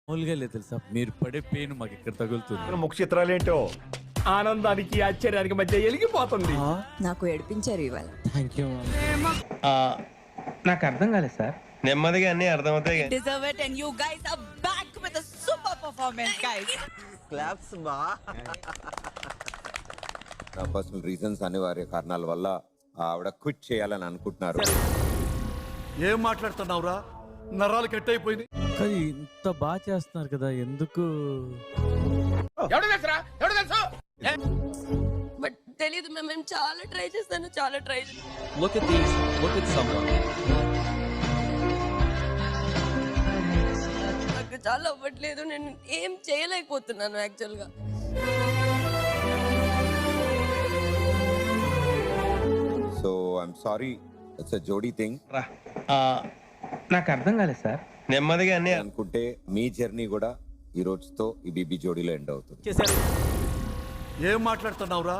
మామూలుగా లేదు తెలుసా, మీరు పడే పెయిన్ మాకు ఇక్కడ తగులుతుంది. ముఖ చిత్రాలు ఏంటో ఆనందానికి ఆశ్చర్యానికి మధ్య ఎలిగిపోతుంది. నాకు ఏడిపించారు ఇవాళ. నాకు అర్థం కాలేదు సార్. నెమ్మదిగా అన్ని అర్థమవుతాయి. Deserve it and you guys are back with a super performance, guys. Claps బా. నా పర్సనల్ రీజన్స్ అనివార్య కారణాల వల్ల ఆవిడ క్విట్ చేయాలని అనుకుంటున్నారు. ఏం మాట్లాడుతున్నావురా? నరాలు కట్ అయిపోయింది. కానీ ఇంత బాగా చేస్తున్నారు కదా, ఎందుకు? బట్ తెలీదు మేము చాలా ట్రై చేస్తాను, చాలా try Look at these. Look at someone. నాకు చాలా అవ్వట్లేదు, నేను ఏం చేయలేకపోతున్నాను యాక్చువల్ గా. So I'm sorry, it's a జోడీ థింగ్. నాకు అర్థం కాలేదు సార్. నెమ్మదిగా అన్ని అనుకుంటే మీ జర్నీ కూడా ఈ రోజుతో ఈ బీబీ జోడీలో ఎండ్ అవుతుంది. ఏం మాట్లాడుతున్నావురా?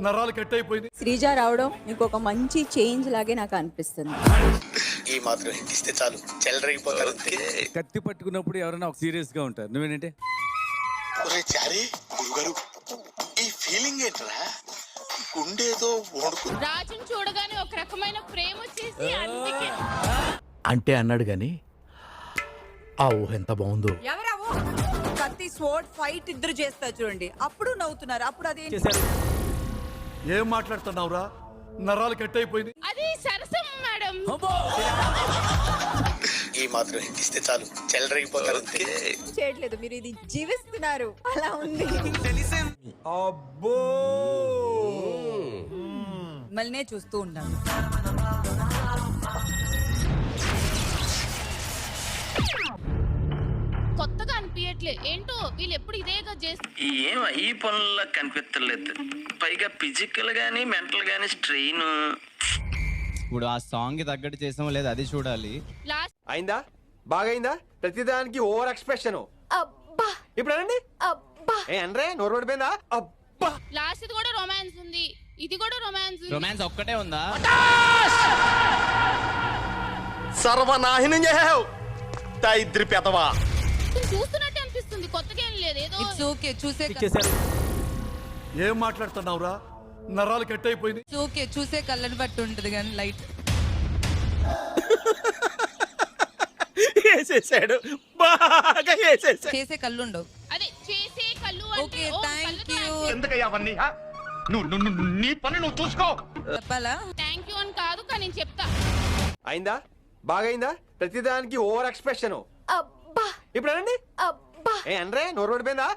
నరాలు కట్ అయిపోయింది. శ్రీజ రావడం మీకు ఒక మంచి చేంజ్ లాగే నాకు అనిపిస్తుంది. ఈ మాత్రం ఇస్తే చాలు చెల్లరగిపోతారు. కత్తి పట్టుకున్నప్పుడు ఎవరైనా ఒక సీరియస్ గా ఉంటారు, నువ్వేంటే? ఒరే చారి గురుగారు, ఈ ఫీలింగ్ ఏంట్రా? గుండేదో వణుకు. రాజుని చూడగానే ఒక రకమైన ప్రేమ వచ్చేసి అందుకే అంటే అన్నాడు గాని ఆ ఊహ ఎంత బాగుందో. ఎవరావు? కత్తి స్వోర్డ్ ఫైట్ ఇద్దరు చేస్తారు చూడండి, అప్పుడు నవ్వుతున్నారు. అప్పుడు అదేంటి? ఏం మాట్లాడుతున్నావురా? నరాలు కట్ అయిపోయింది. అది సరసం మేడం. ఈ మాత్రం ఇస్తే చాలు చెల్లరగిపోతారు. చేయట్లేదు, మీరు ఇది జీవిస్తున్నారు, అలా ఉంది. అబ్బో, మళ్ళీ చూస్తూ ఉంటాను. కొత్తగా అనిపించట్లే ఏంటో, వీళ్ళు ఎప్పుడు ఇదేగా చేస్తారు. ఏం ఈ పనుల్లో కనిపించలేదు. పైగా ఫిజికల్ గానీ మెంటల్ గానీ స్ట్రెయిన్. ఇప్పుడు ఆ సాంగ్ కి తగ్గట్టు చేసామో లేదు అది చూడాలి. లాస్ట్ అయిందా? బాగైందా? ప్రతిదానికి ఓవర్ ఎక్స్ప్రెషన్. అబ్బా ఇప్పుడు అనండి. అబ్బా ఏ అంటే నోరు పడిపోయిందా? అబ్బా. లాస్ట్ ఇది కూడా రొమాన్స్ ఉంది, ఇది కూడా రొమాన్స్. రొమాన్స్ ఒక్కటే ఉందా? సర్వనాశనం చేసావు ఇద్దరి పెదవా. చూస్తున్నట్టు అనిపిస్తుంది, కొత్తగా ఏం లేదు, ఏదో ఇట్స్ ఓకే, చూసే ఏం మాట్లాడుతున్నావురా? నరాలు కట్ అయిపోయింది. ఓకే, చూసే కళ్ళని బట్టి ఉంటది కానీ లైట్ వేసేసాడు, బాగా వేసేసాడు. చేసే కళ్ళు ఉండవు. అదే చేసే కళ్ళు ఓకే, థ్యాంక్ యూ. ఎందుకయ్యా అవన్నీ? నువ్వు నీ పని నువ్వు చూసుకో. చెప్పాలా? థ్యాంక్ యూ అని కాదు, కానీ నేను చెప్తా. అయిందా? బాగైందా? ప్రతిదానికి ఓవర్ ఎక్స్ప్రెషన్. అబ్బా ఇప్పుడు అనండి. అబ్బా ఏ అంటే నోరు పడిపోయిందా?